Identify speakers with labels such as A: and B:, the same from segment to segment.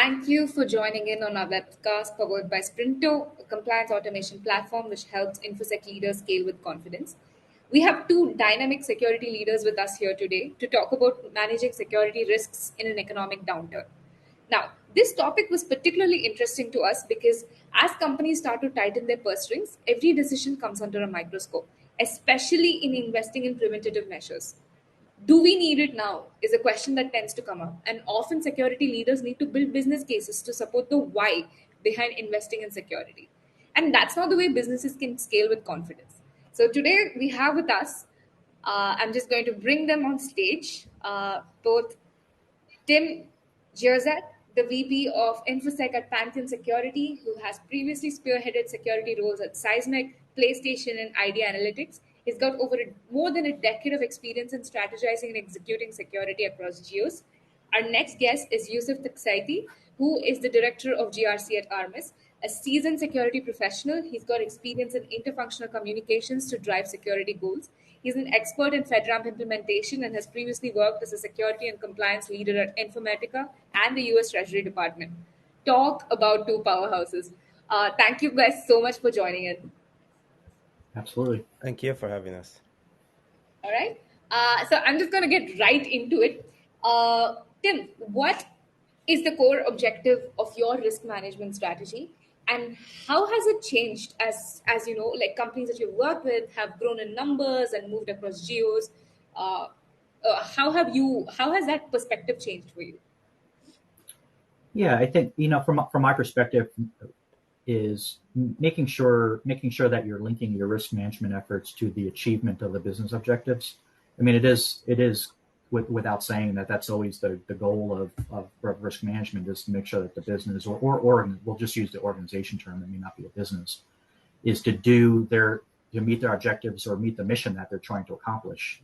A: Thank you for joining in on our webcast powered by Sprinto, a compliance automation platform which helps InfoSec leaders scale with confidence. We have two dynamic security leaders with us here today to talk about managing security risks in an economic downturn. Now, this topic was particularly interesting to us because as companies start to tighten their purse strings, every decision comes under a microscope, especially in investing in preventative measures. Do we need it now? Is a question that tends to come up. And often security leaders need to build business cases to support the why behind investing in security. And that's not the way businesses can scale with confidence. So today we have with us, I'm just going to bring them on stage, both Tim Jerzat, the VP of InfoSec at Pantheon Security, who has previously spearheaded security roles at Seismic, PlayStation, and ID Analytics. He's got more than a decade of experience in strategizing and executing security across geos. Our next guest is Yusuf Taksaiti, who is the director of GRC at Armis. A seasoned security professional, he's got experience in interfunctional communications to drive security goals. He's an expert in FedRAMP implementation and has previously worked as a security and compliance leader at Informatica and the US Treasury Department. Talk about two powerhouses. Thank you guys so much for joining in.
B: Absolutely.
C: Thank you for having us.
A: All right. So I'm just going to get right into it. Tim, what is the core objective of your risk management strategy? And how has it changed as you know, like companies that you've worked with have grown in numbers and moved across geos? How has that perspective changed for you?
B: Yeah, I think, from my perspective is making sure that you're linking your risk management efforts to the achievement of the business objectives. I mean, it is without saying that's always the goal of risk management, is to make sure that the business or we'll just use the organization term, it may not be a business, is to meet their objectives or meet the mission that they're trying to accomplish.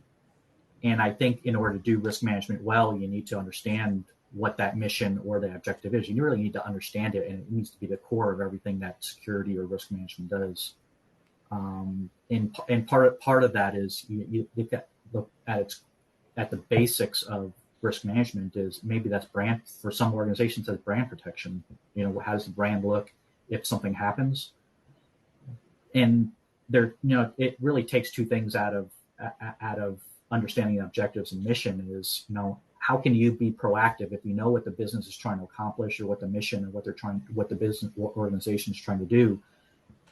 B: And I think in order to do risk management well, you need to understand what that mission or the objective is. You really need to understand it, and it needs to be the core of everything that security or risk management does. And part of that is you got look at the basics of risk management is maybe that's brand. For some organizations, that's brand protection. How does the brand look if something happens? And it really takes two things out of understanding the objectives and mission is, how can you be proactive if you know what the business is trying to accomplish or what the mission or what the business organization is trying to do?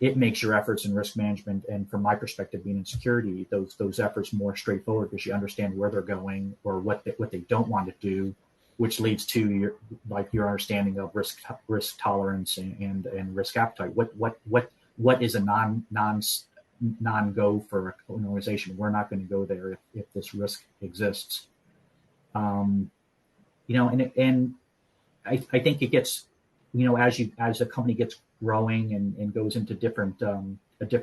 B: It makes your efforts in risk management, and from my perspective, being in security, those efforts more straightforward because you understand where they're going or what they don't want to do, which leads to your understanding of risk tolerance and risk appetite. What is a non-go for an organization? We're not going to go there if this risk exists. And I think it gets, as a company gets growing and goes into different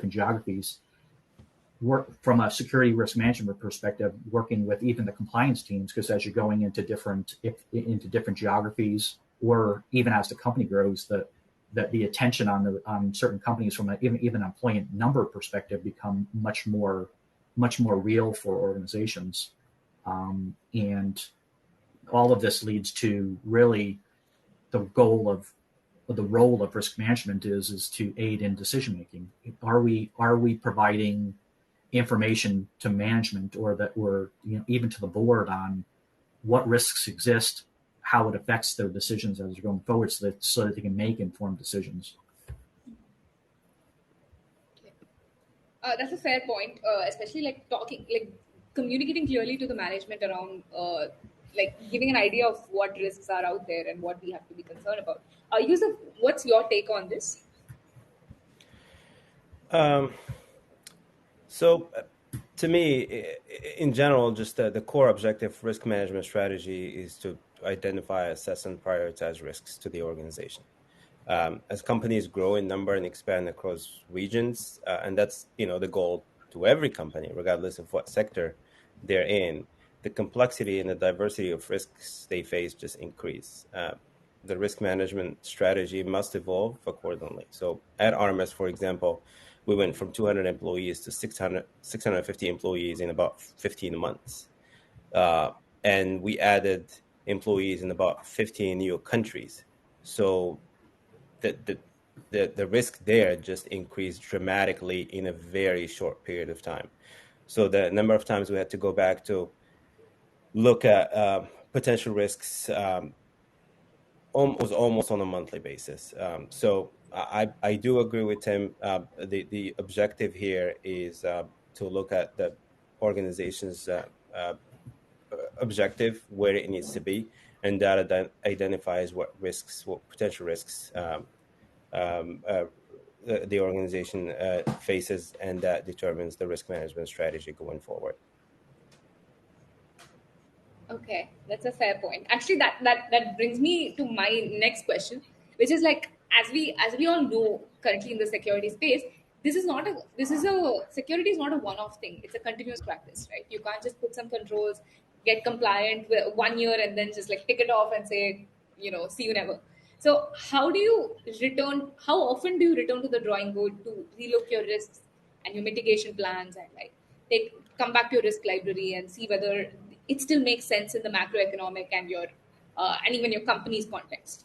B: geographies, work from a security risk management perspective, working with even the compliance teams, because as you're going into different geographies, or even as the company grows, the attention on certain companies from even employee number perspective become much more real for organizations. And all of this leads to really the goal of the role of risk management is to aid in decision making. Are we providing information to management or even to the board on what risks exist, how it affects their decisions as they're going forward, so that they can make informed decisions?
A: That's a fair point, especially communicating clearly to the management around giving an idea of what risks are out there and what we have to be concerned about. Yusuf, what's your take on this?
C: So to me, in general, just the core objective of risk management strategy is to identify, assess, and prioritize risks to the organization. As companies grow in number and expand across regions, and that's the goal to every company, regardless of what sector they're in, the complexity and the diversity of risks they face just increase. The risk management strategy must evolve accordingly. So at Armis, for example, we went from 200 employees to 650 employees in about 15 months. And we added employees in about 15 new countries So the risk there just increased dramatically in a very short period of time. So the number of times we had to go back to look at potential risks was almost on a monthly basis. So I do agree with Tim. The objective here is to look at the organization's objective, where it needs to be, and that identifies what potential risks the organization faces, and that determines the risk management strategy going forward.
A: Okay, that's a fair point. Actually, that brings me to my next question, which is like, as we all know currently in the security space, this is a security is not a one-off thing. It's a continuous practice, right? You can't just put some controls, get compliant with 1 year, and then just like tick it off and say, see you never. So how do you return? How often do you return to the drawing board to relook your risks and your mitigation plans, and like come back to your risk library and see whether it still makes sense in the macroeconomic and your and even your company's context?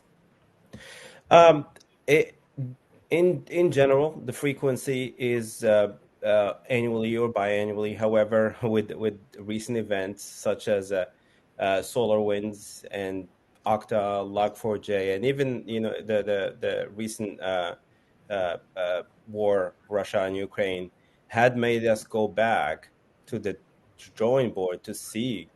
C: It, in general, the frequency is annually or biannually. However, with recent events such as SolarWinds and Okta, Log4j, and even the recent war, Russia and Ukraine, had made us go back to the drawing board to see.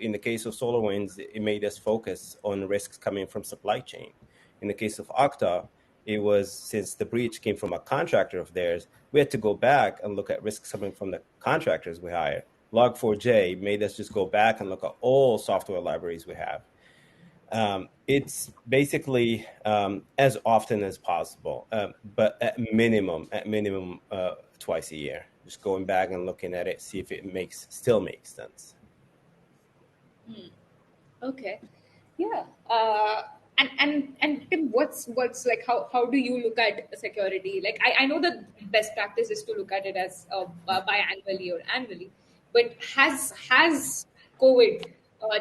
C: In the case of SolarWinds, it made us focus on risks coming from supply chain. In the case of Okta, it was, since the breach came from a contractor of theirs, we had to go back and look at risks coming from the contractors we hired. Log4j made us just go back and look at all software libraries we have. It's basically as often as possible, but at minimum, twice a year. Just going back and looking at it, see if it still makes sense.
A: Okay, yeah. And Tim, what's like? How do you look at security? Like, I know the best practice is to look at it as biannually or annually, but has COVID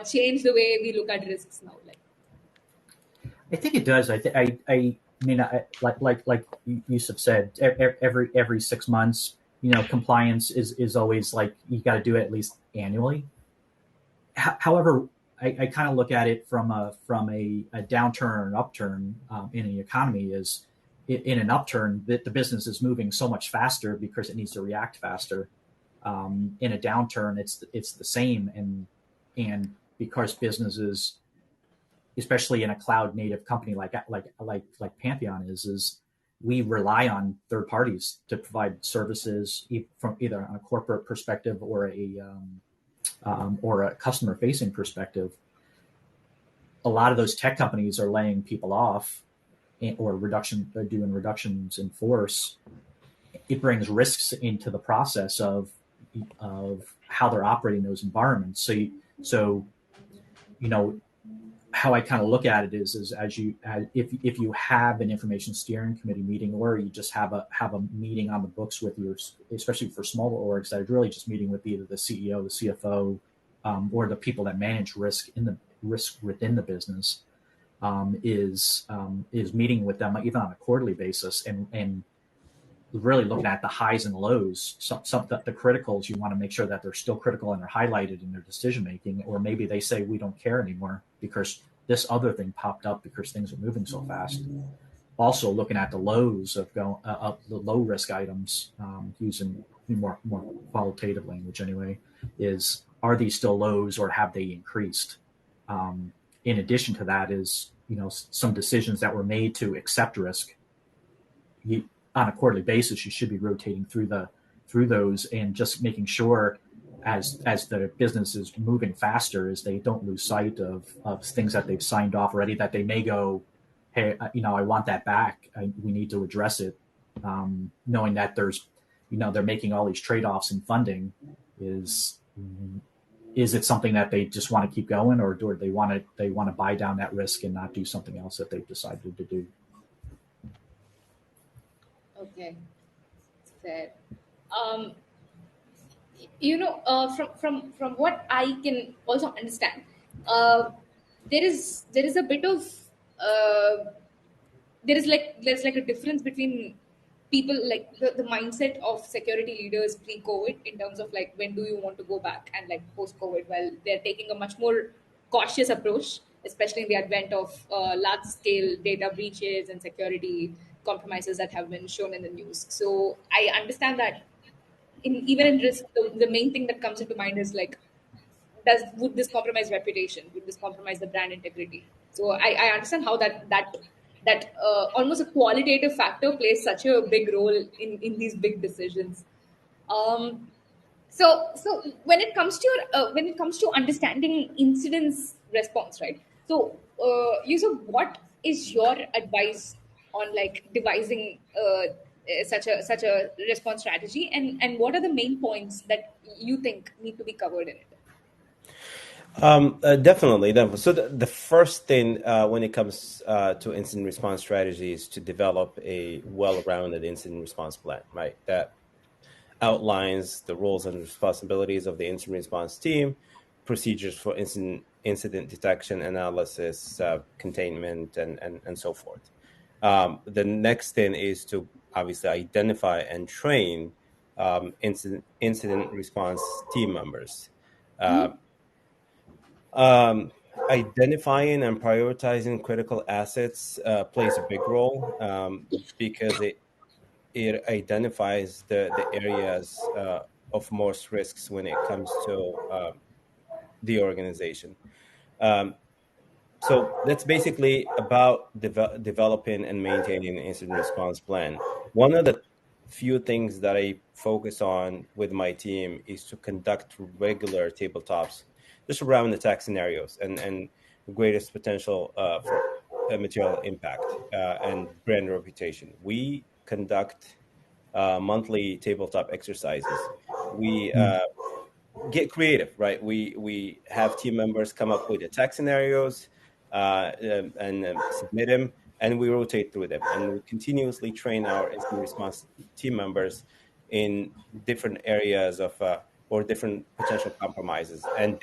A: changed the way we look at risks now? Like,
B: I think it does. I mean, like Yusuf said, every 6 months, compliance is always like you got to do it at least annually. However, I kind of look at it from a downturn or an upturn in the economy. Is in an upturn that the business is moving so much faster because it needs to react faster. In a downturn, it's the same, and because businesses, especially in a cloud native company like Pantheon is we rely on third parties to provide services from either on a corporate perspective or a customer facing perspective. A lot of those tech companies are laying people off or doing reductions in force. It brings risks into the process of how they're operating those environments. So how I kind of look at it is if you have an information steering committee meeting, or you just have a meeting on the books with especially for smaller orgs that are really just meeting with either the CEO, the CFO, or the people that manage risk within the business, is meeting with them even on a quarterly basis and really looking at the highs and lows. Some the criticals, you want to make sure that they're still critical and they're highlighted in their decision making, or maybe they say we don't care anymore because this other thing popped up because things are moving so fast. Also looking at the lows of the low risk items, using more qualitative language anyway, are these still lows or have they increased? In addition to that is some decisions that were made to accept risk. On a quarterly basis, you should be rotating through those and just making sure as the business is moving faster, is they don't lose sight of things that they've signed off already, that they may go, hey, I want that back. We need to address it. Knowing that there's, they're making all these trade-offs in funding. Is it something that they just want to keep going, or do they want to buy down that risk and not do something else that they've decided to do?
A: okay, fair. From what I can also understand, there is a bit of there's like a difference between people, like the mindset of security leaders pre-COVID in terms of like when do you want to go back, and like post-COVID, well, they're taking a much more cautious approach, especially in the advent of large-scale data breaches and security compromises that have been shown in the news. So I understand that even in risk, the main thing that comes into mind is like, would this compromise reputation? Would this compromise the brand integrity? So I understand how that almost a qualitative factor plays such a big role in these big decisions. Um, so when it comes to when it comes to understanding incidents response, right? So Yusuf, what is your advice on like devising such a response strategy, and what are the main points that you think need to be covered in it?
C: Definitely. So the first thing when it comes to incident response strategy is to develop a well-rounded incident response plan, right? That outlines the roles and responsibilities of the incident response team, procedures for incident detection, analysis, containment, and so forth. The next thing is to obviously identify and train incident response team members. Identifying and prioritizing critical assets plays a big role because it identifies the areas of most risks when it comes to the organization. So that's basically about developing and maintaining an incident response plan. One of the few things that I focus on with my team is to conduct regular tabletops just around attack scenarios and greatest potential for material impact and brand reputation. We conduct monthly tabletop exercises. We get creative, right? We have team members come up with attack scenarios and submit them, and we rotate through them, and we continuously train our incident response team members in different areas of or different potential compromises, and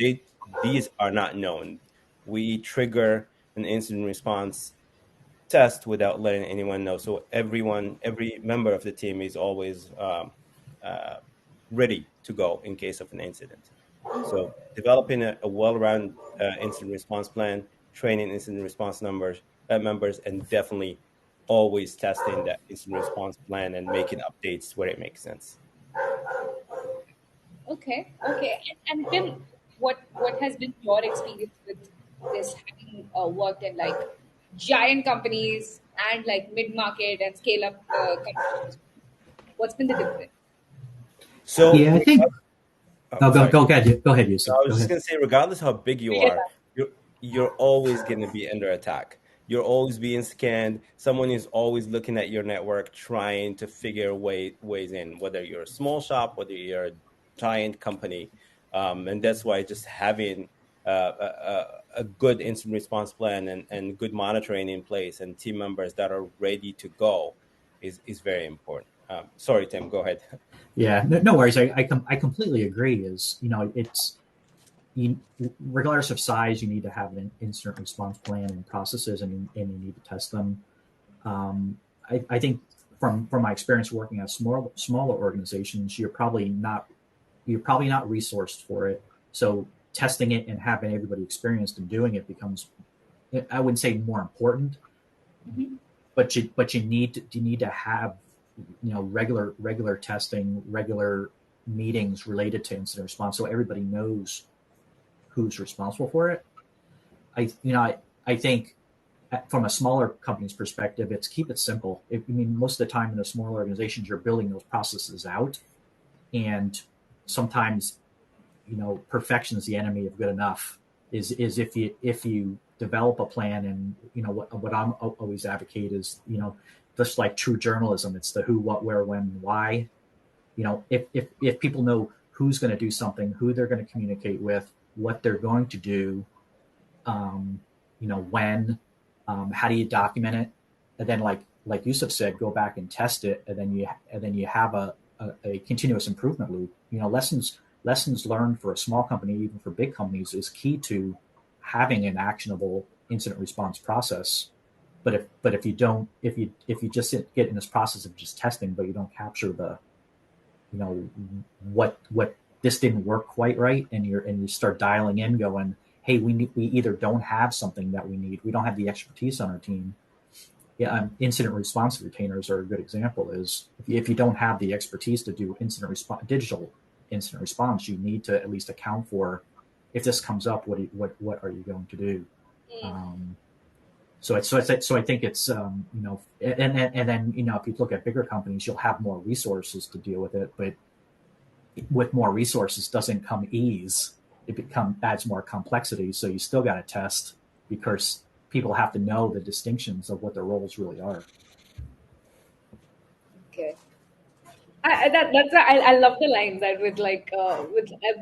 C: these are not known. We trigger an incident response test without letting anyone know, so every member of the team is always ready to go in case of an incident. So developing a well-rounded incident response plan, training incident response members, and definitely always testing that incident response plan and making updates where it makes sense.
A: Okay, okay. And Tim, what has been your experience with this, having worked in like giant companies and like mid market and scale up companies? What's been the difference?
C: So
B: Yeah, I think. Oh,
C: sorry.
B: go ahead. Go ahead, Yusuf.
C: I was
B: Go
C: just
B: ahead.
C: going to say, regardless how big you
A: Yeah.
C: are, you're always going to be under attack. You're always being scanned. Someone is always looking at your network, trying to figure ways in, whether you're a small shop, whether you're a giant company. And that's why just having a good incident response plan and good monitoring in place and team members that are ready to go is very important. Sorry, Tim, go ahead.
B: Yeah, no worries. I completely agree. It's regardless of size, you need to have an incident response plan and processes, and you need to test them. I think from my experience working at smaller organizations, you're probably not resourced for it. So testing it and having everybody experienced and doing it becomes, I wouldn't say more important, but you need to have regular testing, regular meetings related to incident response, so everybody knows who's responsible for it. I think from a smaller company's perspective, it's keep it simple. Most of the time in the smaller organizations, you're building those processes out, and sometimes perfection is the enemy of good enough. Is if you develop a plan, and what I'm always advocate is just like true journalism, it's the who, what, where, when, why. If people know who's going to do something, who they're going to communicate with, what they're going to do, when, how do you document it, and then like Yusuf said, go back and test it, and then you have a continuous improvement loop. Lessons learned for a small company, even for big companies, is key to having an actionable incident response process. But if you don't, if you just get in this process of just testing, but you don't capture the, what this didn't work quite right, and you start dialing in, going, hey, we either don't have something that we need, we don't have the expertise on our team. Yeah, incident response retainers are a good example. Is if you don't have the expertise to do digital incident response, you need to at least account for, if this comes up, what are you going to do? So I think it's and then if you look at bigger companies, you'll have more resources to deal with it, but with more resources doesn't come ease. It adds more complexity. So you still got to test, because people have to know the distinctions of what their roles really are.
A: Okay. I love the line that with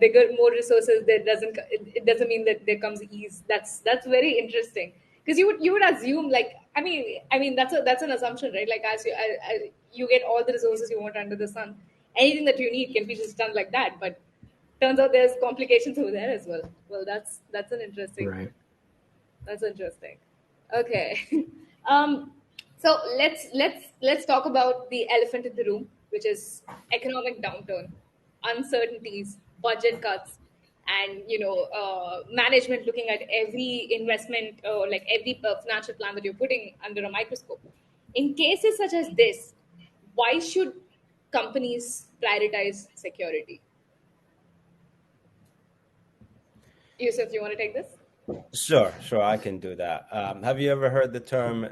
A: bigger, more resources, it doesn't mean that there comes ease. That's very interesting, because you would assume, like, I mean that's an assumption, right? Like, as you get all the resources you want under the sun, anything that you need can be just done like that. But turns out there's complications over there as well. Well, that's an interesting.
B: Right.
A: That's interesting. Okay. um, so let's talk about the elephant in the room, which is economic downturn, uncertainties, budget cuts, and management looking at every investment, or like every financial plan that you're putting under a microscope. In cases such as this, why should companies prioritize security? Yusuf, you want to take this?
C: Sure, I can do that. Have you ever heard the term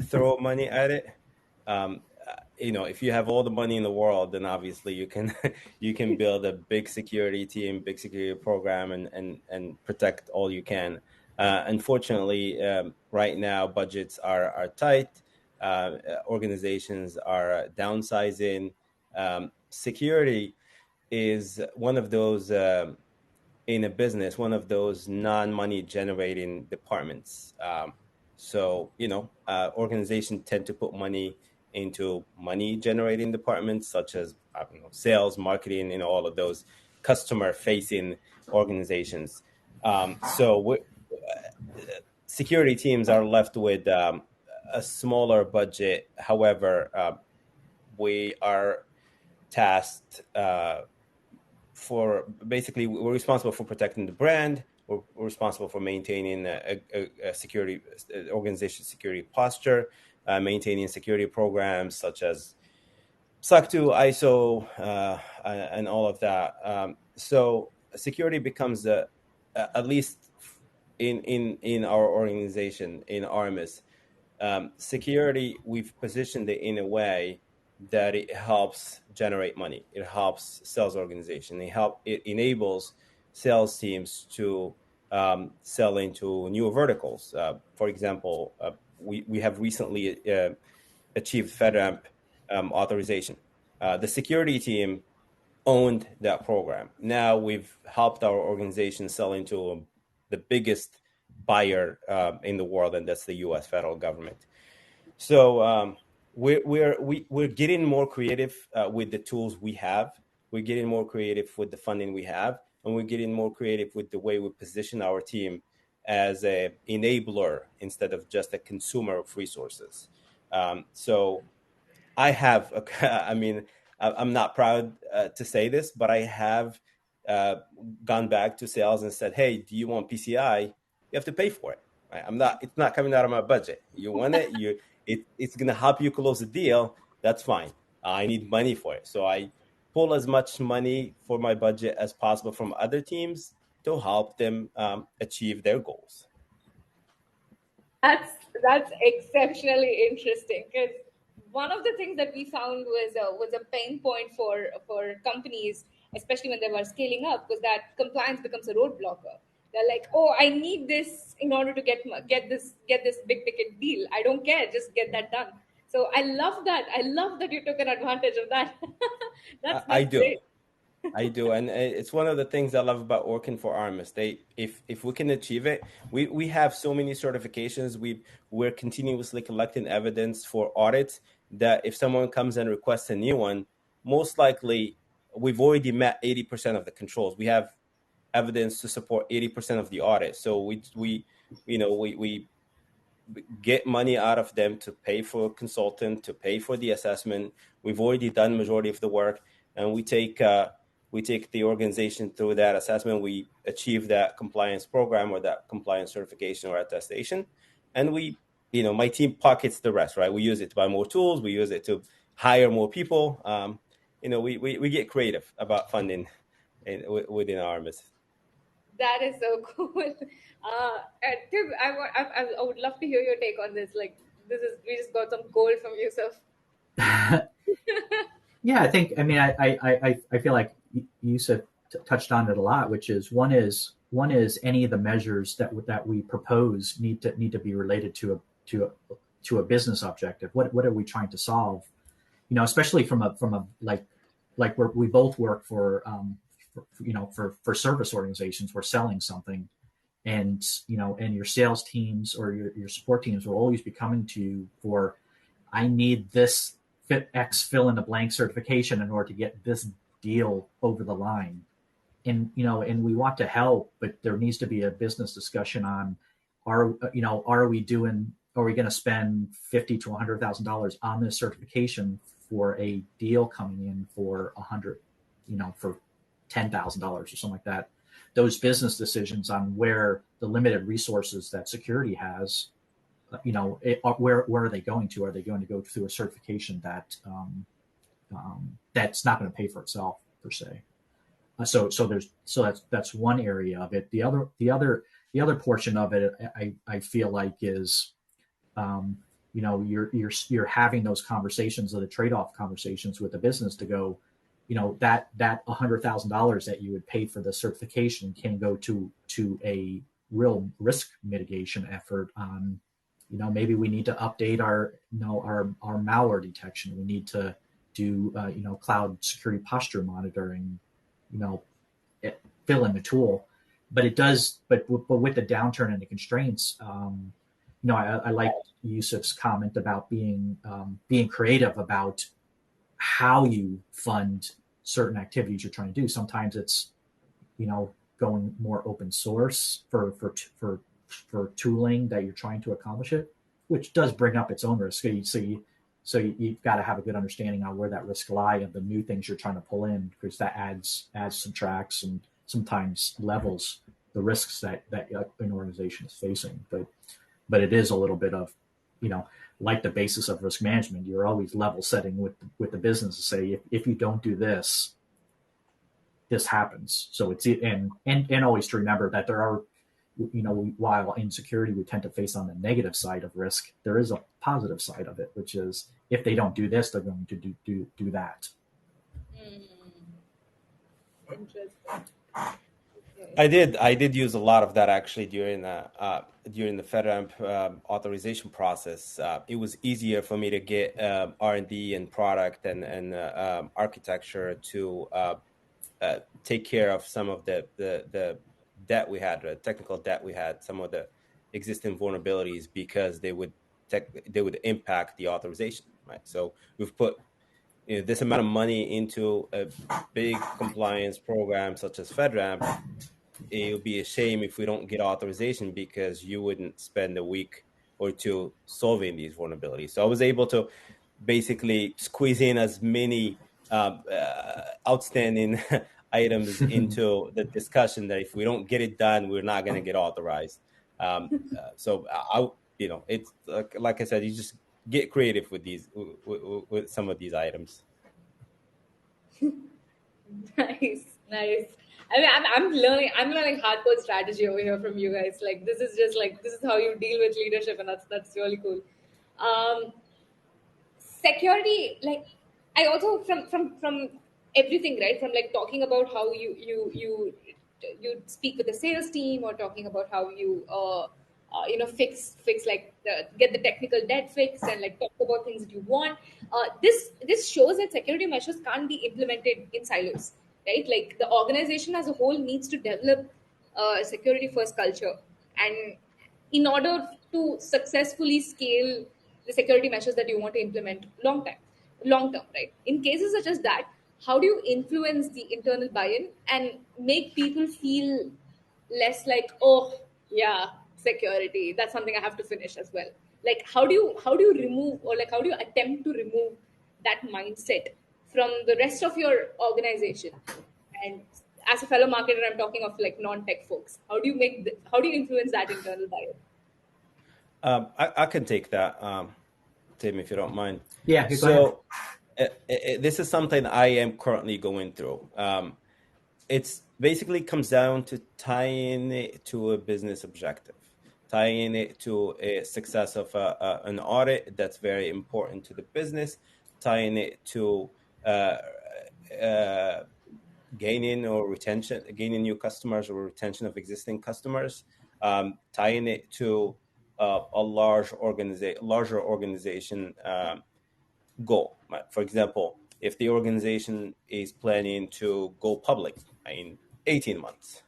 C: throw money at it? If you have all the money in the world, then obviously you can you can build a big security team, big security program, and protect all you can. Unfortunately, right now budgets are tight. Organizations are downsizing. Security is one of those. In a business, one of those non-money generating departments. Organizations tend to put money into money generating departments, such as sales, marketing, all of those customer facing organizations. Security teams are left with a smaller budget. However, we are tasked we're responsible for protecting the brand. We're responsible for maintaining a security organization security posture, maintaining security programs such as SOC 2, ISO, and all of that. So security becomes at least in our organization, in Armis, security, we've positioned it in a way that it helps generate money. It helps sales organization. It enables sales teams to sell into new verticals. For example, we have recently achieved FedRAMP authorization. The security team owned that program. Now we've helped our organization sell into the biggest buyer in the world, and that's the U.S. federal government. So we're getting more creative with the tools we have. We're getting more creative with the funding we have, and we're getting more creative with the way we position our team as an enabler instead of just a consumer of resources. So I have, I'm not proud to say this, but I have gone back to sales and said, "Hey, do you want PCI? You have to pay for it. Right? It's not coming out of my budget. You want it? It's going to help you close the deal. That's fine. I need money for it. So I pull as much money for my budget as possible from other teams to help them achieve their goals."
A: That's exceptionally interesting, because one of the things that we found was a pain point for companies, especially when they were scaling up, was that compliance becomes a roadblocker. They're like, "Oh, I need this in order to get this big ticket deal. I don't care, just get that done." So I love that. I love that you took an advantage of that.
C: I
A: That's
C: do.
A: great.
C: I do, and it's one of the things I love about working for Armis. If we can achieve it, we have so many certifications. We're continuously collecting evidence for audits that if someone comes and requests a new one, most likely we've already met 80% of the controls. We have evidence to support 80% of the audit. So we get money out of them to pay for a consultant, to pay for the assessment. We've already done majority of the work, and we take the organization through that assessment. We achieve that compliance program or that compliance certification or attestation, and my team pockets the rest, right? We use it to buy more tools. We use it to hire more people. We get creative about funding within Armis.
A: That is so cool. Tim, I would love to hear your take on this. Like, we just got some gold from Yusuf.
B: Yeah, I think. I mean, I feel like Yusuf touched on it a lot, which is one is any of the measures that we propose need to be related to a business objective. What are we trying to solve? Especially from a like we both work for service organizations. We're selling something, and your sales teams or your support teams will always be coming to you for, I need this fill in the blank certification in order to get this deal over the line. And we want to help, but there needs to be a business discussion on, are we going to spend $50,000 to $100,000 on this certification for a deal coming in for for $10,000 or something like that. Those business decisions on where the limited resources that security has, where are they going to? Are they going to go through a certification that that's not going to pay for itself per se? So that's one area of it. The other portion of it, I feel like is, you're having those conversations or the trade-off conversations with the business to go, that $100,000 that you would pay for the certification can go to a real risk mitigation effort on, maybe we need to update our malware detection. We need to do, cloud security posture monitoring, fill in the tool. But it does, but with the downturn and the constraints, I like Yusuf's comment about being creative about how you fund certain activities you're trying to do. Sometimes it's, going more open source for tooling that you're trying to accomplish it, which does bring up its own risk. So you've got to have a good understanding on where that risk lie of the new things you're trying to pull in, because that adds, subtracts, and sometimes levels the risks that an organization is facing. But it is a little bit of, like the basis of risk management, you're always level setting with the business to say, if you don't do this, this happens. So it's, and always to remember that there are, while in security we tend to face on the negative side of risk, there is a positive side of it, which is if they don't do this, they're going to do that.
A: Interesting.
C: Okay. I did use a lot of that actually during the FedRAMP authorization process. It was easier for me to get R&D and product and architecture to take care of some of the debt we had, the technical debt we had, some of the existing vulnerabilities, because they would impact the authorization, right? So we've put this amount of money into a big compliance program such as FedRAMP. It would be a shame if we don't get authorization, because you wouldn't spend a week or two solving these vulnerabilities. So I was able to basically squeeze in as many outstanding items into the discussion that if we don't get it done, we're not going to get authorized. So it's like I said, you just get creative with these, with some of these items.
A: Nice. I mean, I'm learning hardcore strategy over here from you guys. Like, this is how you deal with leadership, and that's really cool. Security, like, I also from everything, right? From like talking about how you speak with the sales team, or talking about how you fix like get the technical debt fixed, and like talk about things that you want. This shows that security measures can't be implemented in silos, right? Like, the organization as a whole needs to develop a security first culture, and in order to successfully scale the security measures that you want to implement long term, right? In cases such as that, how do you influence the internal buy-in and make people feel less like, oh yeah, security. That's something I have to finish as well. Like, how do you remove, or like how do you attempt to remove that mindset from the rest of your organization? And as a fellow marketer, I'm talking of like non-tech folks. How do you influence that internal buyer?
C: I can take that, Tim, if you don't mind.
B: Yeah, go ahead.
C: So this is something I am currently going through. It's basically comes down to tying it to a business objective, tying it to a success of an audit that's very important to the business, tying it to gaining new customers or retention of existing customers, tying it to a larger organization goal. For example, if the organization is planning to go public in 18 months,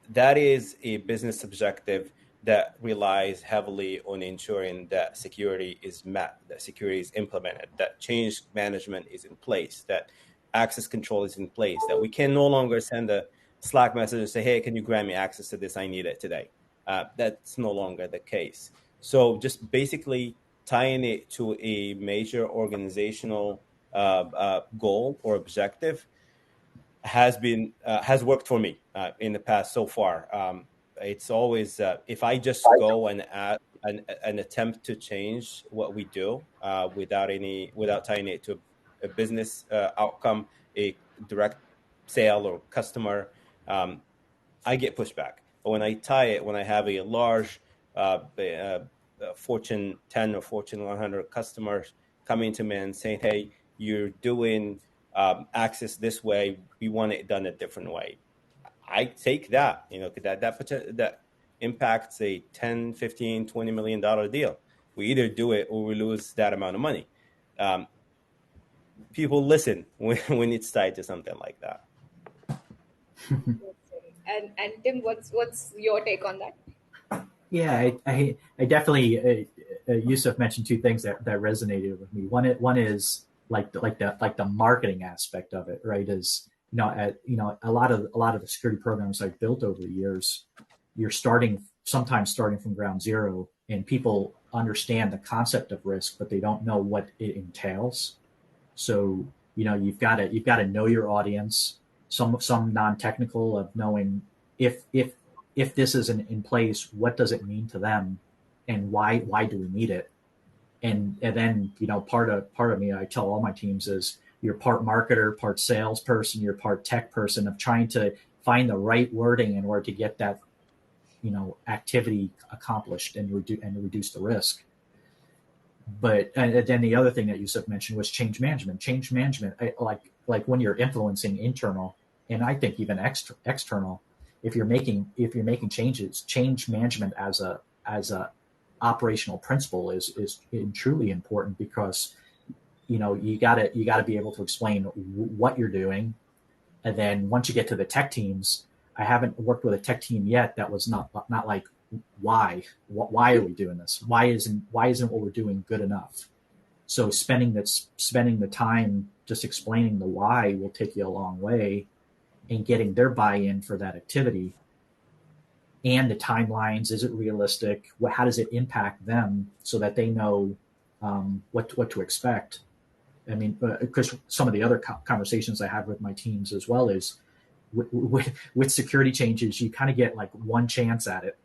C: that is a business objective that relies heavily on ensuring that security is met, that security is implemented, that change management is in place, that access control is in place, that we can no longer send a Slack message and say, hey, can you grant me access to this? I need it today. That's no longer the case. So just basically tying it to a major organizational goal or objective has worked for me in the past so far. It's always if I just go and add an attempt to change what we do without tying it to a business outcome, a direct sale or customer, I get pushback. But when I have a large Fortune 10 or Fortune 100 customers coming to me and saying, hey, you're doing access this way, we want it done a different way, I take that. That impacts a 10, 15, $20 million deal. We either do it or we lose that amount of money. People listen when it's tied to something like that.
A: And Tim, what's your take on that?
B: Yeah, I definitely. Yusuf mentioned two things that resonated with me. One is like the marketing aspect of it, right? Is a lot of the security programs I've built over the years, you're sometimes starting from ground zero, and people understand the concept of risk, but they don't know what it entails. So you've got to know your audience. Some non-technical of knowing if this isn't in place, what does it mean to them, and why do we need it? And then part of me, I tell all my teams, is you're part marketer, part salesperson, you're part tech person, of trying to find the right wording in order to get that activity accomplished and reduce the risk. But then the other thing that Yusuf mentioned was change management. Change management, like when you're influencing internal, and I think even external, if you're making changes, change management as a operational principle is truly important, because you gotta be able to explain what you're doing. And then once you get to the tech teams, I haven't worked with a tech team yet that was not like, why are we doing this? Why isn't what we're doing good enough? So spending the time just explaining the why will take you a long way, and getting their buy-in for that activity, and the timelines. Is it realistic? How does it impact them, so that they know what to expect? I mean, because some of the other conversations I have with my teams as well is with security changes, you kind of get like one chance at it.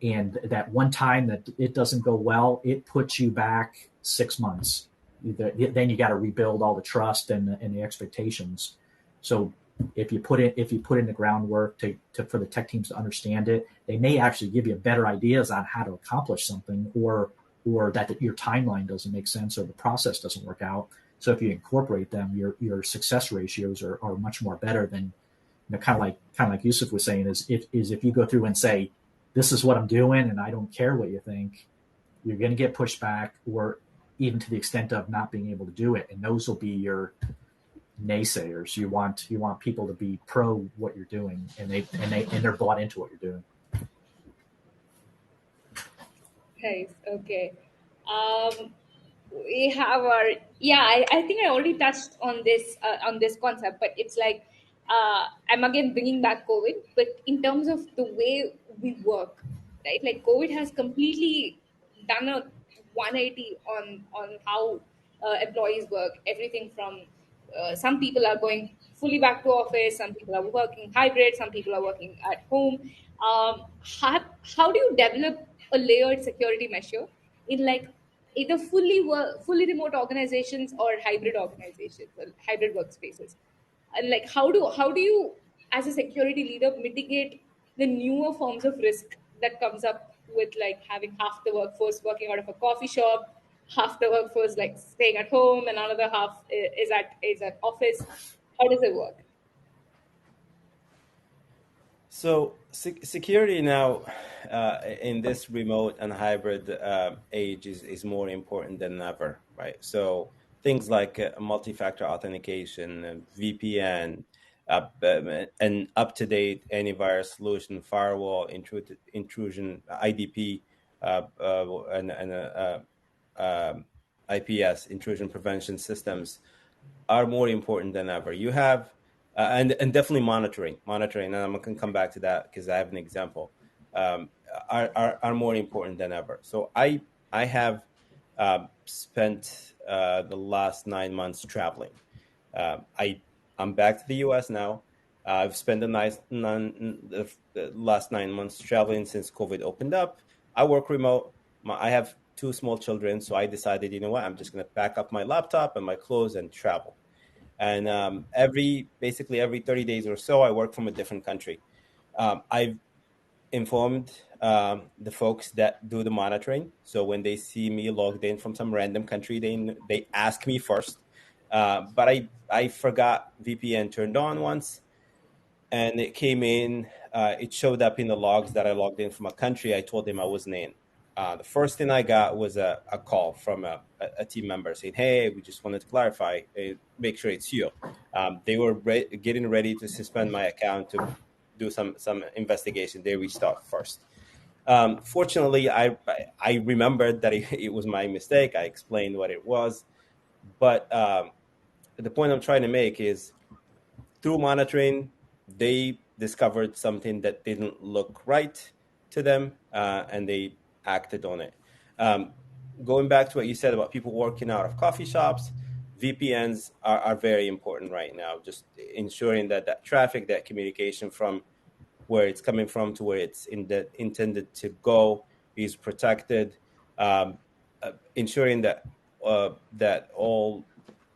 B: And that one time that it doesn't go well, it puts you back 6 months. Then you got to rebuild all the trust and the expectations. So if you put in the groundwork for the tech teams to understand it, they may actually give you better ideas on how to accomplish something, or that your timeline doesn't make sense, or the process doesn't work out. So if you incorporate them, your success ratios are much more better than, kind of like Yusuf was saying, is if you go through and say, this is what I'm doing and I don't care what you think, you're going to get pushed back, or even to the extent of not being able to do it. And those will be your naysayers. You want people to be pro what you're doing, and they're bought into what you're doing.
A: Nice. Okay. We have I think I already touched on this concept, but it's like, I'm again bringing back COVID, but in terms of the way we work, right? Like COVID has completely done a 180 on how employees work. Everything from some people are going fully back to office, some people are working hybrid, some people are working at home. How do you develop a layered security measure in like either fully remote organizations or hybrid organizations or hybrid workspaces? And like how do you as a security leader mitigate the newer forms of risk that comes up with like having half the workforce working out of a coffee shop, half the workforce like staying at home, and another half is at office? How does it work?
C: So security now in this remote and hybrid age is more important than ever, right? So things like multi-factor authentication, VPN, an up-to-date antivirus solution, firewall, intrusion, IDP, and IPS, intrusion prevention systems, are more important than ever. You have and definitely monitoring, and I'm going to come back to that because I have an example. Are more important than ever. So I have spent the last 9 months traveling. I'm back to the U.S. now. I've spent the last 9 months traveling since COVID opened up. I work remote. I have two small children, so I decided, you know what, I'm just going to pack up my laptop and my clothes and travel. And basically every 30 days or so, I work from a different country. I've informed the folks that do the monitoring. So when they see me logged in from some random country, they ask me first. But I forgot VPN turned on once, and it came in. It showed up in the logs that I logged in from a country I told them I wasn't in. The first thing I got was a call from a team member saying, "Hey, we just wanted to clarify, make sure it's you." They were getting ready to suspend my account to do some investigation. They reached out first. Fortunately, I remembered that it was my mistake. I explained what it was, but the point I'm trying to make is through monitoring, they discovered something that didn't look right to them, and they acted on it. Um, Going back to what you said about people working out of coffee shops, VPNs are very important right now. Just ensuring that traffic, that communication from where it's coming from to where it's intended to go is protected. Ensuring that all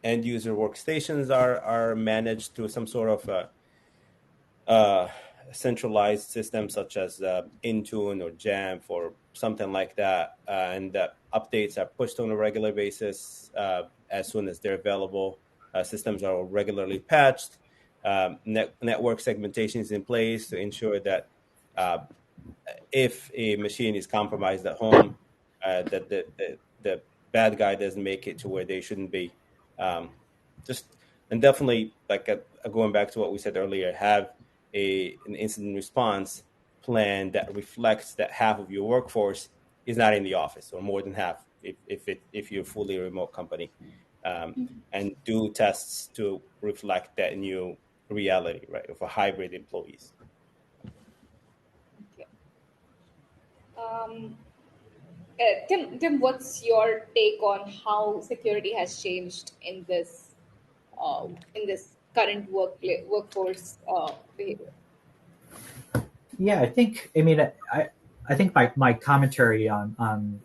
C: end user workstations are managed through some sort of centralized system such as Intune or Jamf or something like that, and that updates are pushed on a regular basis as soon as they're available. Systems are regularly patched. Network segmentation is in place to ensure that if a machine is compromised at home, that the bad guy doesn't make it to where they shouldn't be. Um, just and definitely, like going back to what we said earlier, have an incident response plan that reflects that half of your workforce is not in the office, or more than half if you're a fully remote company, and do tests to reflect that new reality, right, of a hybrid employees.
A: Okay. Um, Tim, what's your take on how security has changed in this current workforce behavior?
B: Yeah, I think. I mean, I think my commentary on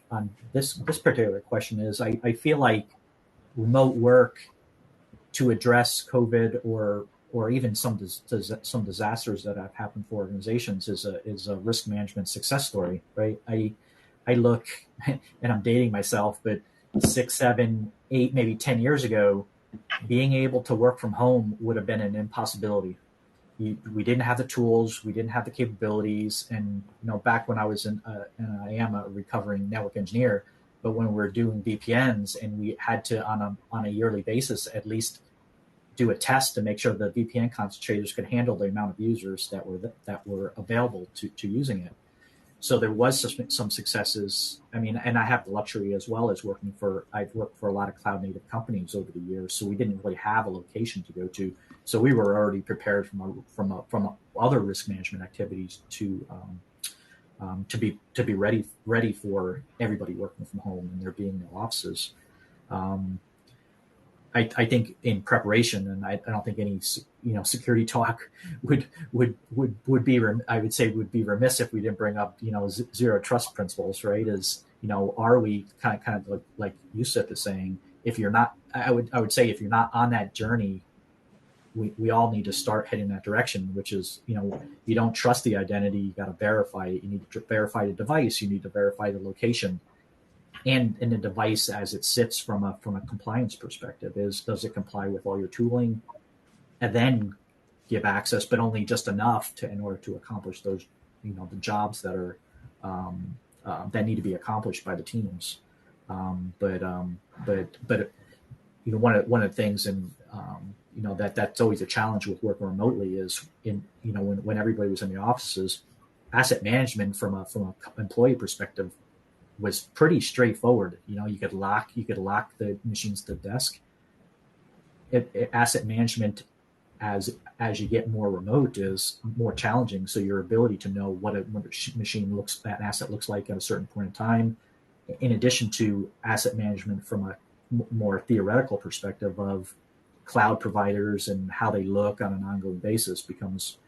B: this particular question is I feel like remote work to address COVID or even some disasters that have happened for organizations is a risk management success story, right? I look, and I'm dating myself, but 6, 7, 8, maybe 10 years ago, being able to work from home would have been an impossibility. We didn't have the tools, we didn't have the capabilities, and back when I was and I am a recovering network engineer, but when we were doing VPNs and we had to on a yearly basis at least do a test to make sure the VPN concentrators could handle the amount of users that were available to using it. So there was some successes. I mean, and I have the luxury as well as I've worked for a lot of cloud native companies over the years, so we didn't really have a location to go to. So we were already prepared from other risk management activities to be ready for everybody working from home and there being no offices. Um, I think in preparation, and I don't think any security talk would be I would say would be remiss if we didn't bring up zero trust principles, right? Are we kind of like Yusuf is saying, if you're not, I would say if you're not on that journey, we all need to start heading that direction, which is, you don't trust the identity, you got to verify it. You need to verify the device, you need to verify the location, and the device as it sits from a compliance perspective. Does it comply with all your tooling, and then give access, but only just enough in order to accomplish those, the jobs that are that need to be accomplished by the teams. But one of the things, and that's always a challenge with working remotely, is when everybody was in the offices, asset management from a employee perspective was pretty straightforward. You could lock the machines to the desk. Asset management as you get more remote is more challenging. So your ability to know what a machine that asset looks like at a certain point in time, in addition to asset management from a more theoretical perspective of cloud providers and how they look on an ongoing basis, becomes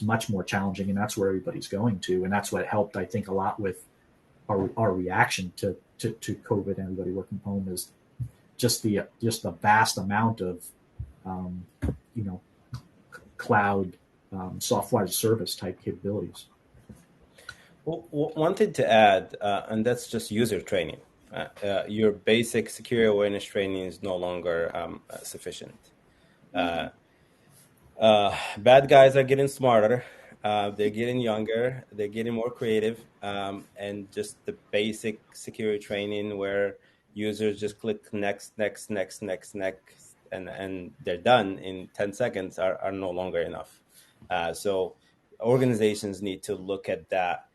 B: much more challenging. And that's where everybody's going to. And that's what helped, I think, a lot with our reaction to COVID and everybody working from home, is just the vast amount of cloud software as a service type capabilities.
C: Well, one thing to add, and that's just user training. Your basic security awareness training is no longer sufficient. Bad guys are getting smarter. They're getting younger. They're getting more creative. And just the basic security training where users just click next, and they're done in 10 seconds are no longer enough. So organizations need to look at that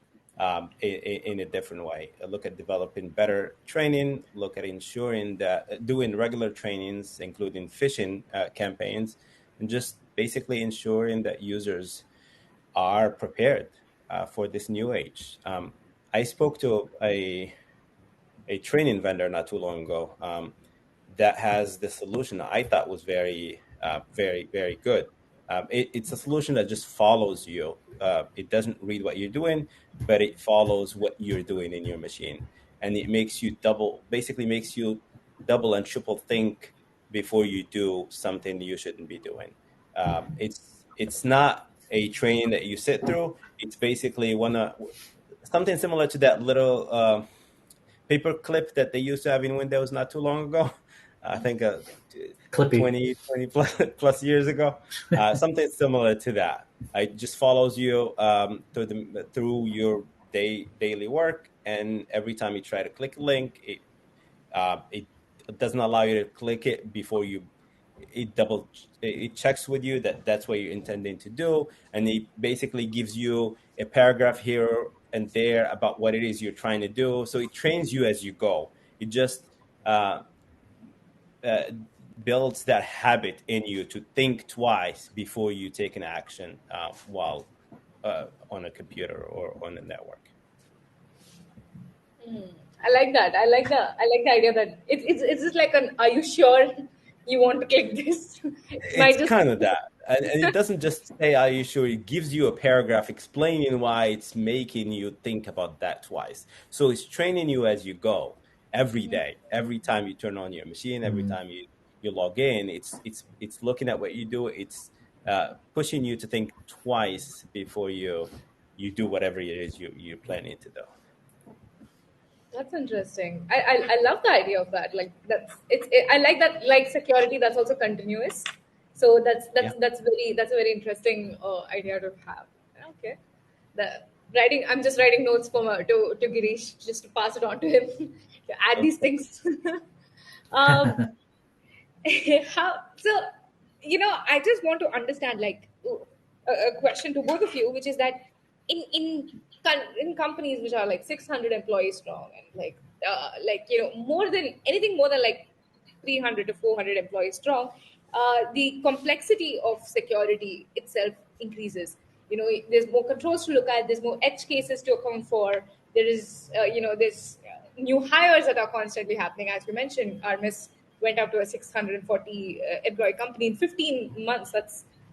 C: in a different way. Look at developing better training, look at ensuring that doing regular trainings, including phishing campaigns, and just basically ensuring that users are prepared for this new age. I spoke to a training vendor not too long ago that has the solution I thought was very, very good. It's a solution that just follows you. It doesn't read what you're doing, but it follows what you're doing in your machine. And it makes you double and triple think before you do something you shouldn't be doing. It's not a training that you sit through. It's basically something similar to that little paper clip that they used to have in Windows not too long ago. I think 20 plus years ago. Something similar to that. It just follows you through your daily work, and every time you try to click a link, it doesn't allow you to click it before it checks with you that that's what you're intending to do, and it basically gives you a paragraph here and there about what it is you're trying to do. So it trains you as you go. It just builds that habit in you to think twice before you take an action while on a computer or on a network.
A: I like that. I like the idea that it's just like are you sure you want to click this?
C: It's kind of that. And it doesn't just say, are you sure? It gives you a paragraph explaining why it's making you think about that twice. So it's training you as you go every day. Every time you turn on your machine, every time you log in, it's looking at what you do. It's pushing you to think twice before you do whatever it is you're planning to do.
A: That's interesting. I love the idea of that. Like I like that, like security that's also continuous. So that's a very interesting idea to have. Okay, the writing. I'm just writing notes to Girish just to pass it on to him to add these things. um, so I just want to understand, like, a question to both of you, which is that in in companies which are like 600 employees strong and anything more than like 300 to 400 employees strong, the complexity of security itself increases. There's more controls to look at, there's more edge cases to account for. There's new hires that are constantly happening. As we mentioned, Armis went up to a 640 employee company in 15 months.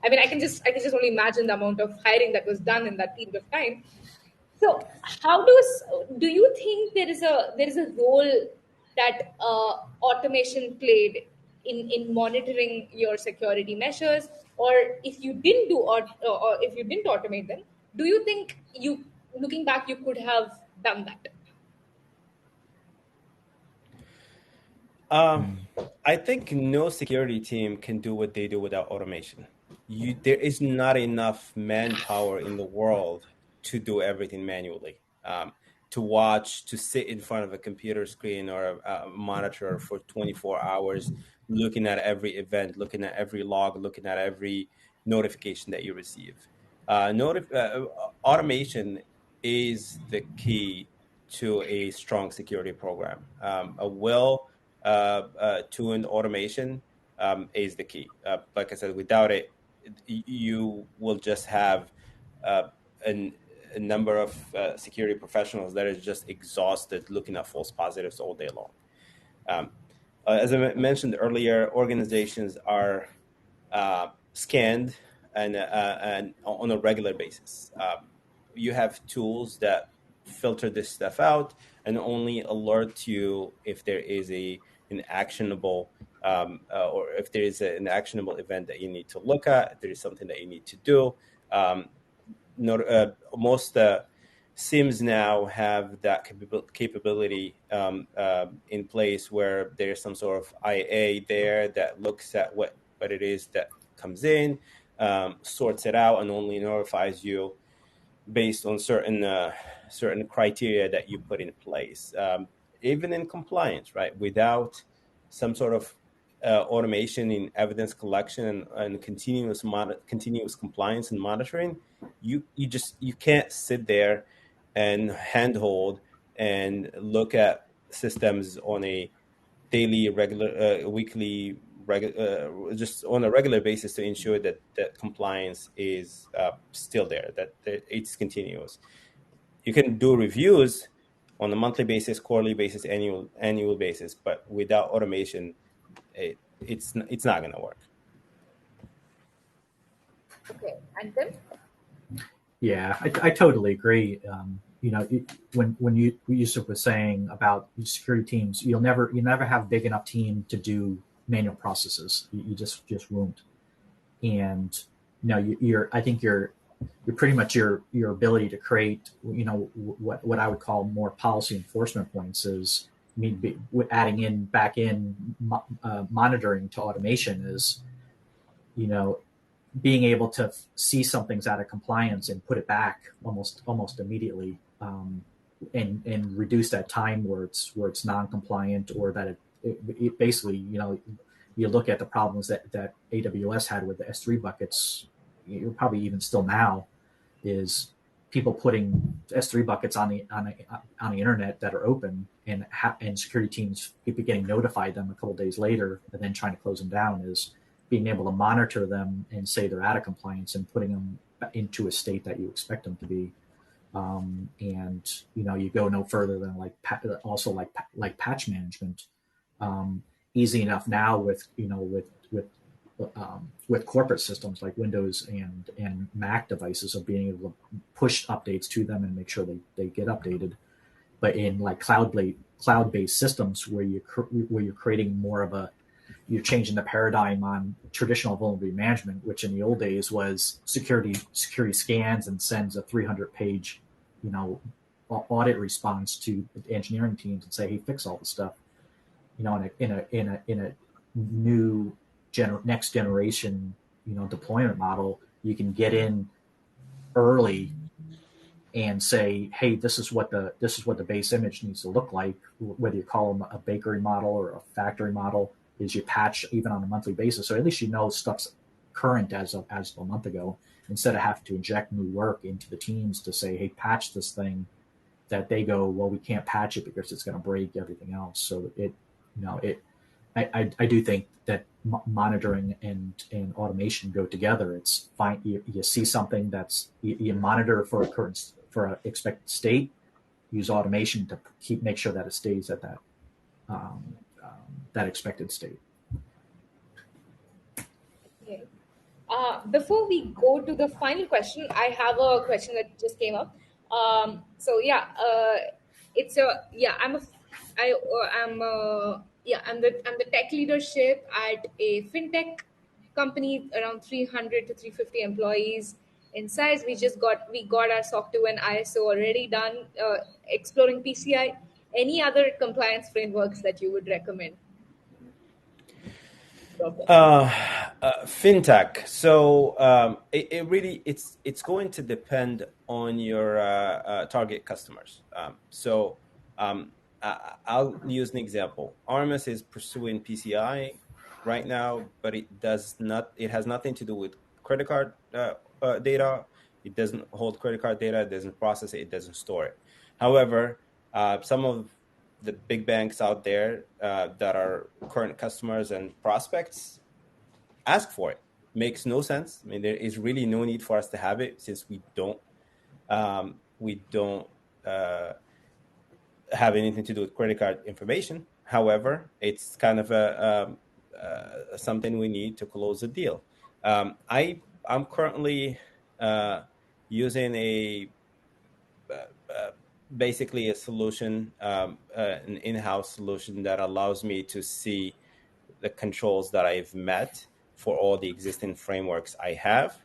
A: I can just only imagine the amount of hiring that was done in that period of time. So, do you think there is a role that automation played in monitoring your security measures, or if you didn't or if you didn't automate them, do you think you, looking back, you could have done that?
C: I think no security team can do what they do without automation. There is not enough manpower in the world to do everything manually. To watch, to sit in front of a computer screen or a monitor for 24 hours, looking at every event, looking at every log, looking at every notification that you receive. Automation is the key to a strong security program. A tuned automation is the key. Like I said, without it, you will just have a number of security professionals that are just exhausted looking at false positives all day long. As I mentioned earlier, organizations are scanned and on a regular basis. You have tools that filter this stuff out and only alert you if there is an actionable or if there is an actionable event that you need to look at, if there is something that you need to do. Most SIMs now have that capability in place where there's some sort of IA there that looks at what it is that comes in, sorts it out, and only notifies you based on certain criteria that you put in place. Even in compliance, right? Without some sort of automation in evidence collection and continuous compliance and monitoring, you can't sit there and handhold and look at systems on a daily, regular, weekly, just on a regular basis to ensure that compliance is still there, that it's continuous. You can do reviews on a monthly basis, quarterly basis, annual basis, but without automation, it's not going to work.
A: Okay, and then?
B: Yeah, I totally agree. When Yusuf was saying about security teams, you'll never have big enough team to do manual processes. You just won't. And I think you're pretty much your ability to create what I would call more policy enforcement points is adding back in monitoring to automation is being able to see something's out of compliance and put it back almost immediately, and reduce that time where it's non-compliant, or that it basically you look at the problems that AWS had with the S3 buckets, probably even still now, is people putting S3 buckets on the internet that are open, and security teams getting notified them a couple of days later, and then trying to close them down. Is being able to monitor them and say they're out of compliance and putting them into a state that you expect them to be. And you go no further than like patch management. Easy enough now with corporate systems like Windows and Mac devices of being able to push updates to them and make sure they get updated. But in like cloud-based systems where you're creating more of you're changing the paradigm on traditional vulnerability management, which in the old days was security scans and sends a 300-page, audit response to engineering teams and say, hey, fix all this stuff. In a new next generation, deployment model, you can get in early and say, hey, this is what the base image needs to look like. Whether you call them a bakery model or a factory model, is you patch even on a monthly basis, so at least stuff's current as of a month ago, instead of having to inject new work into the teams to say, hey, patch this thing, that they go, well, we can't patch it because it's going to break everything else. So I do think that monitoring and automation go together. It's fine. You see something you monitor for an expected state, use automation to make sure that it stays at that expected state.
A: Okay. Before we go to the final question, I have a question that just came up. It's a yeah. I'm the tech leadership at a fintech company around 300 to 350 employees in size. We got our SOC 2 and ISO already done. Exploring PCI. Any other compliance frameworks that you would recommend?
C: Fintech. So it really it's going to depend on your target customers. I'll use an example. Armis is pursuing PCI right now, but it has nothing to do with credit card data. It doesn't hold credit card data. It doesn't process it. It doesn't store it. However, some of the big banks out there that are current customers and prospects ask for it. Makes no sense. I mean, there is really no need for us to have it since we don't have anything to do with credit card information. However, it's kind of something we need to close the deal. I'm currently using basically a solution, an in-house solution that allows me to see the controls that I've met for all the existing frameworks I have,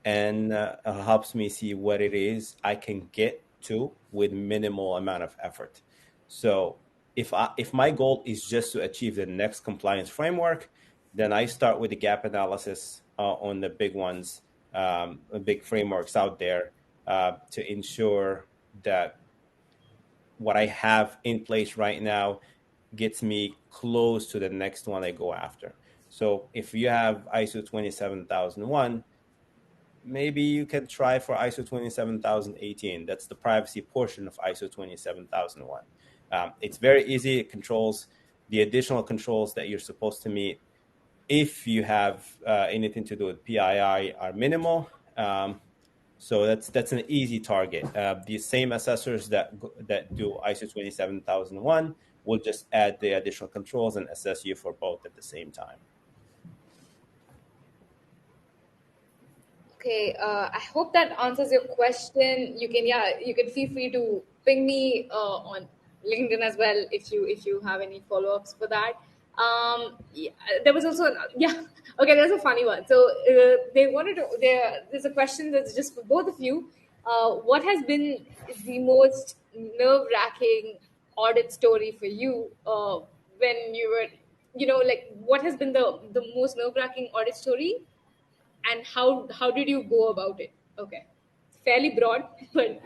C: and helps me see what it is I can get to with minimal amount of effort. So if my goal is just to achieve the next compliance framework, then I start with the gap analysis on the big ones, the big frameworks out there, to ensure that what I have in place right now gets me close to the next one I go after. So if you have ISO 27001, maybe you can try for ISO 27018. That's the privacy portion of ISO 27001. It's very easy. It controls the additional controls that you're supposed to meet. If you have anything to do with PII are minimal. So that's an easy target. The same assessors that do ISO 27001 will just add the additional controls and assess you for both at the same time.
A: Okay, I hope that answers your question. You can feel free to ping me on LinkedIn as well if you have any follow-ups for that. There was also okay. There's a funny one. So there's a question that's just for both of you. What has been the most nerve-wracking audit story for you when you were, what has been the most nerve-wracking audit story? And how did you go about it? Okay, fairly broad, but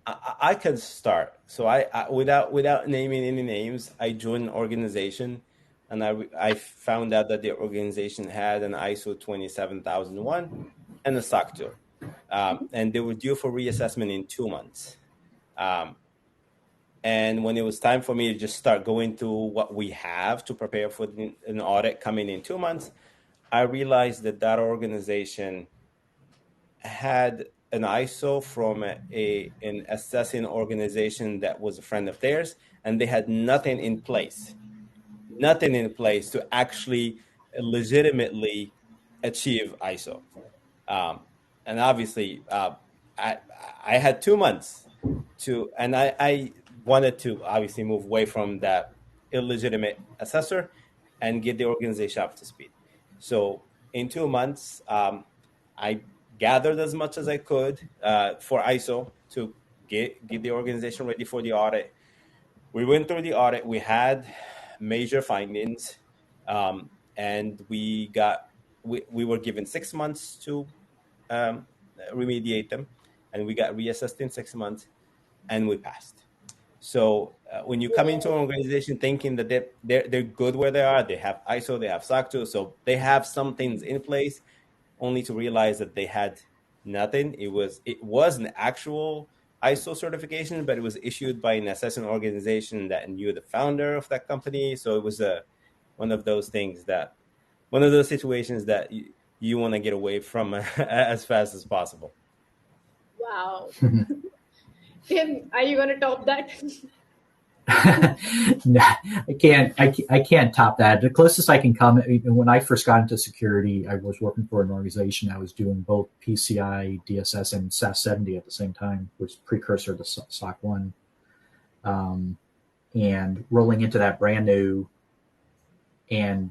C: I can start. So I without naming any names, I joined an organization, and I found out that the organization had an ISO 27001 and a SOC 2, and they were due for reassessment in 2 months. And when it was time for me to just start going through what we have to prepare for an audit coming in 2 months, I realized that organization had an ISO from an assessing organization that was a friend of theirs, and they had nothing in place to actually legitimately achieve ISO. And obviously, I had 2 months and I wanted to obviously move away from that illegitimate assessor and get the organization up to speed. So in 2 months, I gathered as much as I could for ISO to get the organization ready for the audit. We went through the audit. We had major findings, and we were given 6 months to remediate them, and we got reassessed in 6 months, and we passed. So when you come into an organization thinking that they're good where they are, they have ISO, they have SOC 2, so they have some things in place, only to realize that they had nothing. It was an actual ISO certification, but it was issued by an assessment organization that knew the founder of that company. So it was one of those situations that you want to get away from as fast as possible.
D: Wow. Tim, are you going to top that?
B: No, I can't top that. The closest I can come, when I first got into security, I was working for an organization. I was doing both PCI DSS and SAS 70 at the same time, which was precursor to SOC 1. And rolling into that brand new, and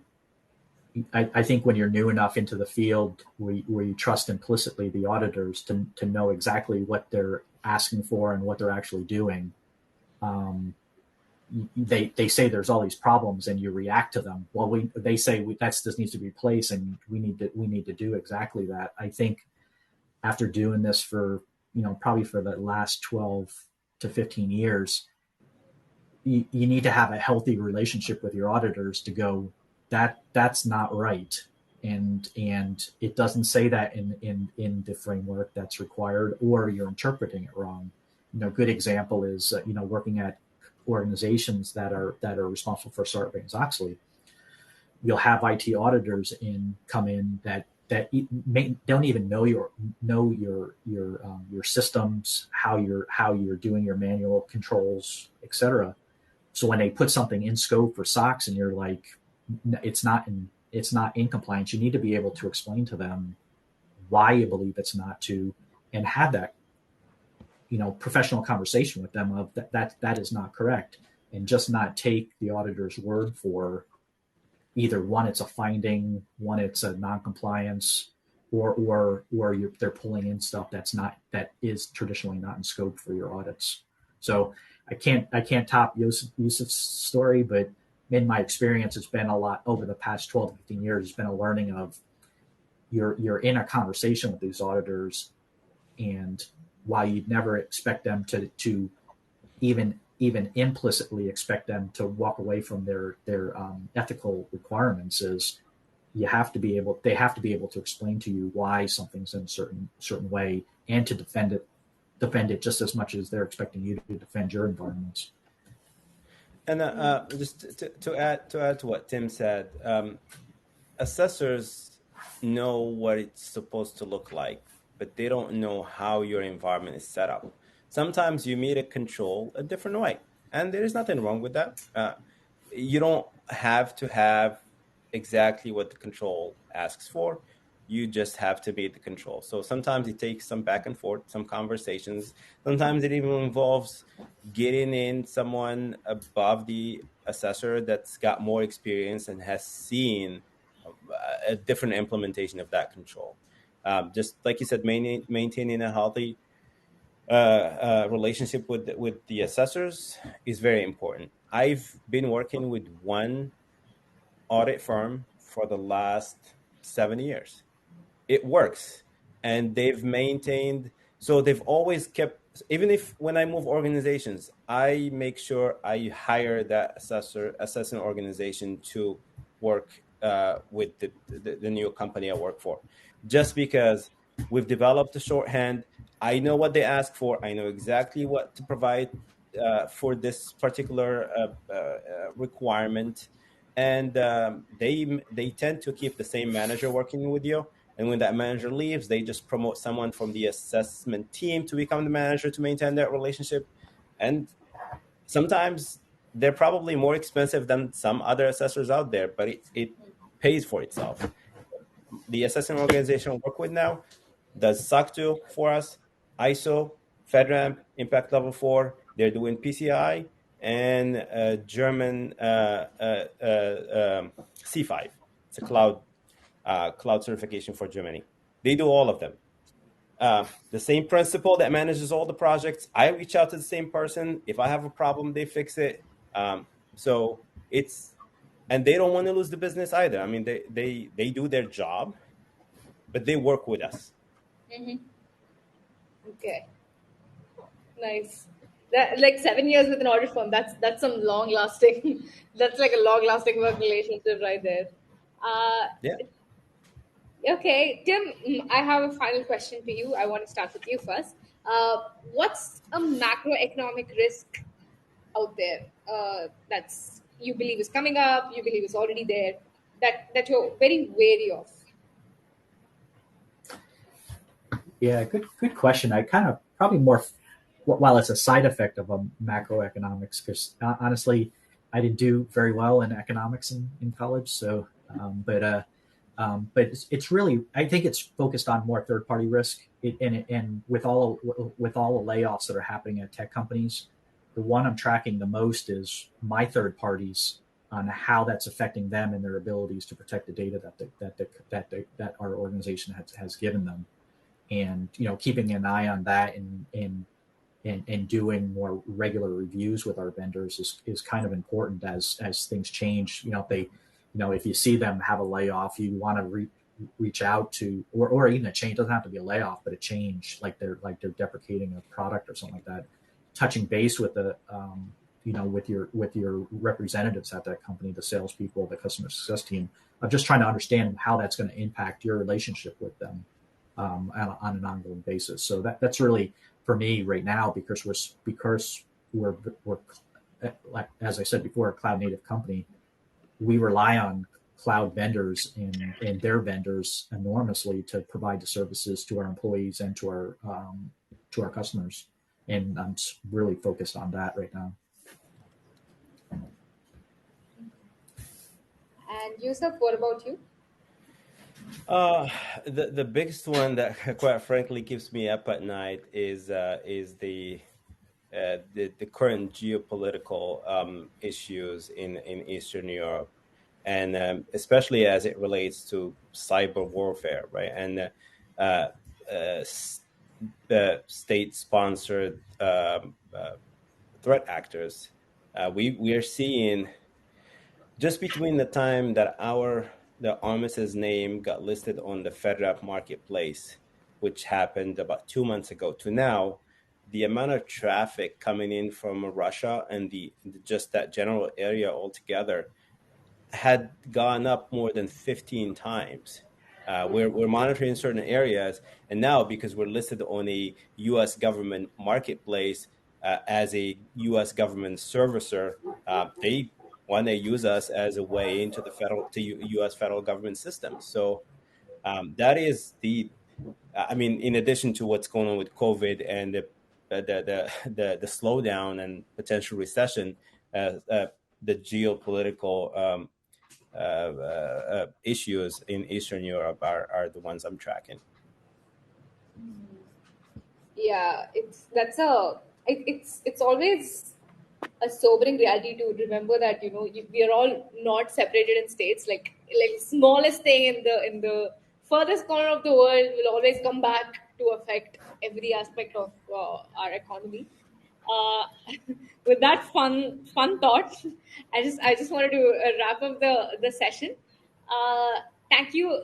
B: I think when you're new enough into the field where you trust implicitly the auditors to know exactly what they're asking for and what they're actually doing, they say there's all these problems and you react to them. Well, they say this needs to be replaced and we need to do exactly that. I think after doing this for probably for the last 12 to 15 years, you need to have a healthy relationship with your auditors to go, that's not right, and it doesn't say that in the framework that's required, or you're interpreting it wrong. Good example is working at organizations that are responsible for Sarbanes-Oxley. You'll have IT auditors come in that don't even know your systems, how you're doing your manual controls, etc. So when they put something in scope for SOX and you're like, it's not in compliance, you need to be able to explain to them why you believe it's not to, and have that professional conversation with them of that is not correct, and just not take the auditor's word for either one, it's a finding, one, it's a non-compliance, or they're pulling in stuff that is traditionally not in scope for your audits. So I can't top Yusuf's story, but in my experience, it's been a lot over the past 12 to 15 years. It's been a learning of you're in a conversation with these auditors, and while you'd never expect them to even implicitly expect them to walk away from their ethical requirements, is they have to be able to explain to you why something's in a certain way, and to defend it just as much as they're expecting you to defend your environments.
C: And just to add to what Tim said, assessors know what it's supposed to look like, but they don't know how your environment is set up. Sometimes you meet a control a different way, and there is nothing wrong with that. You don't have to have exactly what the control asks for. You just have to meet the control. So sometimes it takes some back and forth, some conversations. Sometimes it even involves getting in someone above the assessor that's got more experience and has seen a different implementation of that control. Just like you said, maintaining a healthy relationship with the assessors is very important. I've been working with one audit firm for the last 7 years. It works, and they've maintained. So they've always kept. Even if when I move organizations, I make sure I hire that assessing organization to work with the new company I work for, just because we've developed a shorthand. I know what they ask for. I know exactly what to provide for this particular requirement, and they tend to keep the same manager working with you. And when that manager leaves, they just promote someone from the assessment team to become the manager to maintain that relationship. And sometimes they're probably more expensive than some other assessors out there, but it pays for itself. The assessment organization I work with now does SOC 2 for us, ISO, FedRAMP, Impact Level 4. They're doing PCI and German C5. It's a cloud certification for Germany. They do all of them. The same principal that manages all the projects, I reach out to the same person. If I have a problem, they fix it. So it's, and they don't want to lose the business either. I mean, they do their job, but they work with us.
A: Mm-hmm. Okay. Nice.
D: That, like 7 years with an audit firm. That's some long lasting. That's like a long lasting work relationship right there. Uh,
C: Yeah.
D: okay, Tim. I have a final question for you. I want to start with you first. What's a macroeconomic risk out there that's you believe is coming up? You believe is already there. That you're very wary of.
B: Yeah, good question. I kind of probably more, while it's a side effect of macroeconomics, because honestly, I didn't do very well in economics in college. So, but it's really, I think it's focused on more third party risk. And with all the layoffs that are happening at tech companies, the one I'm tracking the most is my third parties on how that's affecting them and their abilities to protect the data that our organization has given them, and keeping an eye on that and doing more regular reviews with our vendors is kind of important as things change. If they, if you see them have a layoff, you want to reach out to, or even a change. It doesn't have to be a layoff, but a change, like they're deprecating a product or something like that. Touching base with the with your representatives at that company, the salespeople, the customer success team, of just trying to understand how that's going to impact your relationship with them on an ongoing basis. So that's really for me right now, because we're like, as I said before, a cloud native company. We rely on cloud vendors and their vendors enormously to provide the services to our employees and to our customers. And I'm really focused on that right now.
A: And Yusuf, what about you?
C: The biggest one that, quite frankly, keeps me up at night is the current geopolitical issues in Eastern Europe, and especially as it relates to cyber warfare, right? And the state-sponsored threat actors. We are seeing, just between the time that the Armis's name got listed on the FedRAMP marketplace, which happened about 2 months ago, to now, the amount of traffic coming in from Russia and just that general area altogether had gone up more than 15 times. We're monitoring certain areas, and now, because we're listed on a U.S. government marketplace as a U.S. government servicer, they want to use us as a way into the U.S. federal government system. So that is in addition to what's going on with COVID and the slowdown and potential recession, the geopolitical issues in Eastern Europe are the ones I'm tracking.
A: Yeah, it's always a sobering reality to remember that we are all not separated in states. Like smallest thing in the furthest corner of the world will always come back to affect every aspect of our economy. Uh, with that fun thought, I just wanted to wrap up the session. Uh, Thank you,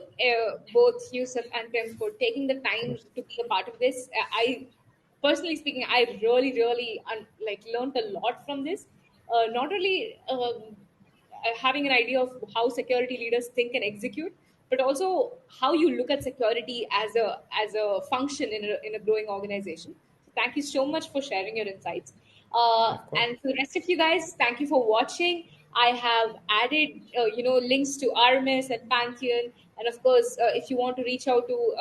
A: both Yusuf and Tim, for taking the time to be a part of this. I personally speaking, I really learned a lot from this. Not only having an idea of how security leaders think and execute, but also how you look at security as a function in a growing organization. So thank you so much for sharing your insights.
C: Of course.
A: And for the rest of you guys, thank you for watching. I have added links to Armis and Pantheon, and of course, if you want to reach out to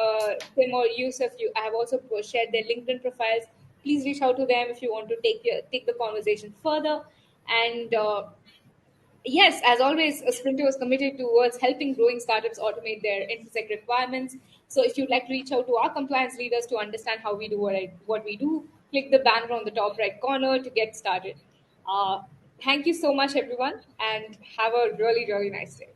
A: Tim or Yusuf, I have also shared their LinkedIn profiles. Please reach out to them if you want to take the conversation further. And yes, as always, Sprinto is committed towards helping growing startups automate their InfoSec requirements. So if you'd like to reach out to our compliance leaders to understand how we do what we do, click the banner on the top right corner to get started. Thank you so much, everyone, and have a really nice day.